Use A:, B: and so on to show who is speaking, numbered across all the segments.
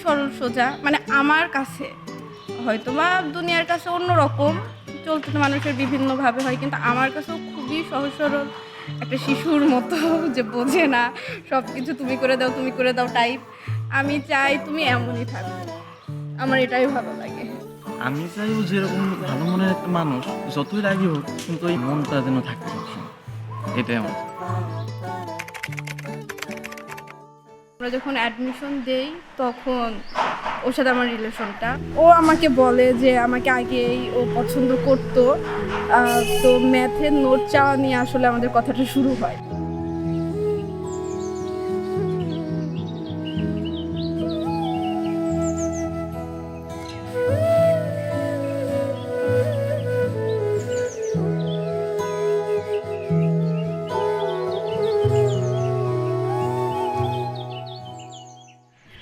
A: সরল সোজা, মানে আমার কাছে হয়তোবা দুনিয়ার কাছে অন্যরকম চলতে তো মানুষের বিভিন্নভাবে হয়, কিন্তু আমার কাছেও খুবই সহজ সরল একটা শিশুর মতো যে বোঝে না সব কিছু তুমি করে দাও টাইপ। আমি চাই তুমি এমনই থাকো, আমার এটাই ভালো লাগে।
B: আমি চাইও যেরকম ভালো মনের একটা মানুষ যতই রাগি হোক কিন্তু ওই মনটা যেন থাকে সবসময়, এটাই আমার।
A: আমরা যখন অ্যাডমিশন দেই তখন ওর সাথে আমার রিলেশনটা, ও আমাকে বলে যে আমাকে আগেই ও পছন্দ করতো। তো ম্যাথের নোট চাওয়া নিয়ে আসলে আমাদের কথাটা শুরু হয়।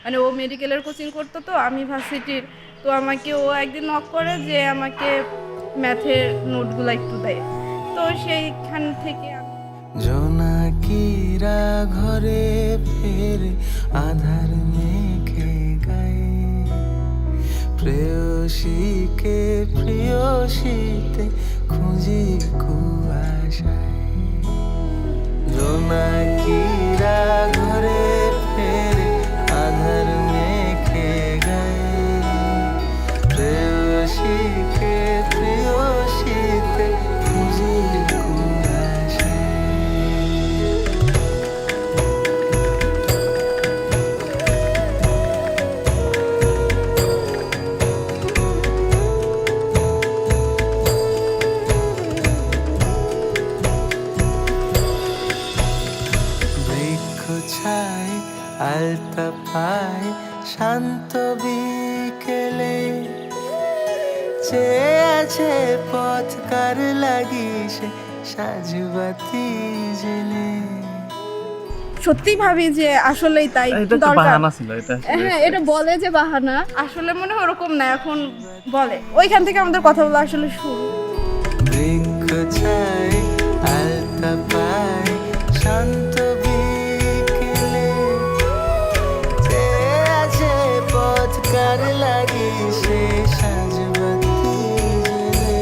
A: মানে ও মেডিকেলের কোচিং করতো, তো আমি ভার্সিটির। তো আমাকে ও একদিন নক করে যে আমাকে ম্যাথের নোটগুলো একটু দেয়। তো সেইখান থেকে
C: জোনাকিরা ঘরে ফেরে আধার মেখে গায়ে, প্রেয়সীকে প্রেয়সীতে খুঁজি কুয়াশায়। জোনাকিরা ঘরে ফেরে আধার মেখে গায়ে, প্রেয়সীকে প্রেয়সীতে খুঁজি কুয়াশায়। ছায় আলতা পায় শান্ত বিকেলে, চেয়ে আছে পথকার লাগি সে সাজবাতি জেলে।
A: সত্যি ভাবি যে আসলেই তাই
B: এটা তো
A: দরকার।
B: বাহানা ছিল এটা।
A: হ্যাঁ, এটা বলে যে বাহানা, আসলে মনে হয় ওরকম না, এখন বলে। ওইখান থেকে আমাদের কথা বলা আসলে শুরু।
C: বৃক্ষ ছায় আলতা পায় শান্ত বিকেলে, চেয়ে আছে পথকার লাগি সে সাজবাতি জেলে।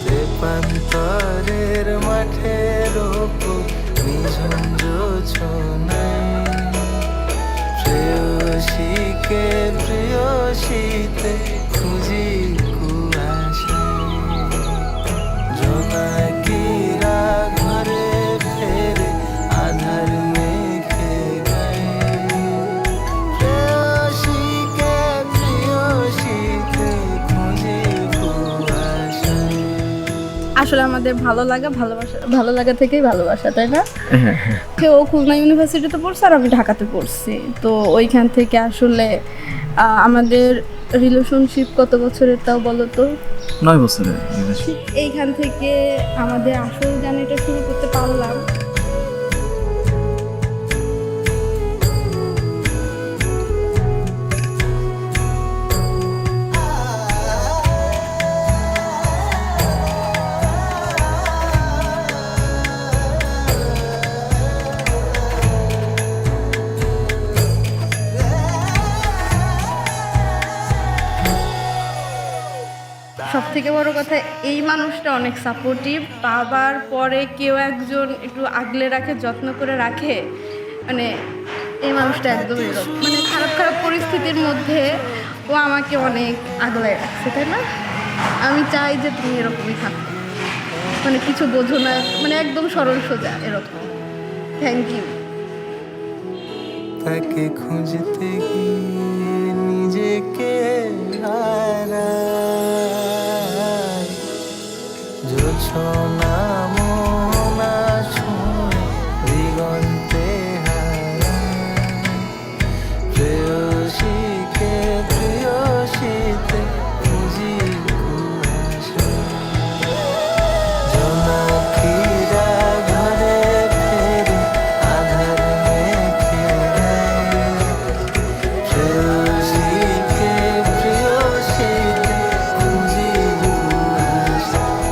C: দেবান্তরের মাঠের ওপর নিঝুম জোছনায়, প্রেয়সীকে প্রেয়সীতে খুঁজি কুয়াশায়। জোনাকিরা ঘরে ফেরে আধার মেখে গায়ে, প্রেয়সীকে প্রেয়সীতে খুঁজি কুয়াশায়।
A: আসলে আমাদের ভালো লাগা থেকেই ভালোবাসা, তাই না? ও খুলনা ইউনিভার্সিটিতে পড়ছে আর আমি ঢাকাতে পড়ছি। তো ওইখান থেকে আসলে আমাদের রিলেশনশিপ কত বছরের তাও বলো তো?
B: 9 বছরের relationship।
A: এইখান থেকে আমাদের আসল জার্নিটা শুরু করতে পারলাম। সব থেকে বড় কথা, এই মানুষটা অনেক সাপোর্টিভ। বাবার পরে কেউ একজন একটু আগলে রাখে, যত্ন করে রাখে, মানে এই মানুষটা একদম এরকম। মানে খারাপ খারাপ পরিস্থিতির মধ্যে ও আমাকে অনেক আগলায় রাখছে, তাই না? আমি চাই যে তুমি এরকমই থাকো, মানে কিছু বোঝো না, মানে একদম সরল সোজা এরকম। Thank you.
C: তাকে খুঁজতে গিয়ে নিজেকে হারাই, জোছনা মোহনা ছুঁয়ে দিগন্তে হারাই, প্রেয়সীকে প্রেয়সীতে খুঁজি কুয়াশায়। জোনাকিরা ঘরে ফেরে আধার মেখে গায়ে, প্রেয়সীকে প্রেয়সীতে খুঁজি কুয়াশায়।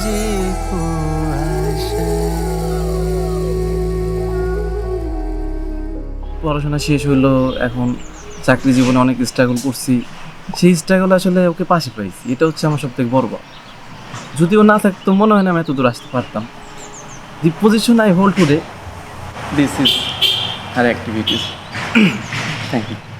C: বুঝি কুয়াশায়।
B: পড়াশোনা শেষ হইলো, এখন চাকরি জীবনে অনেক স্ট্রাগল করছি, সেই স্ট্রাগল আসলে ওকে পাশে পাইছি, এটা হচ্ছে আমার সব থেকে বড় পাওয়া। যদিও না থাকতো মনে হয় না আমি এত দূর আসতে পারতাম। The position I hold today, this is our activities. Thank you.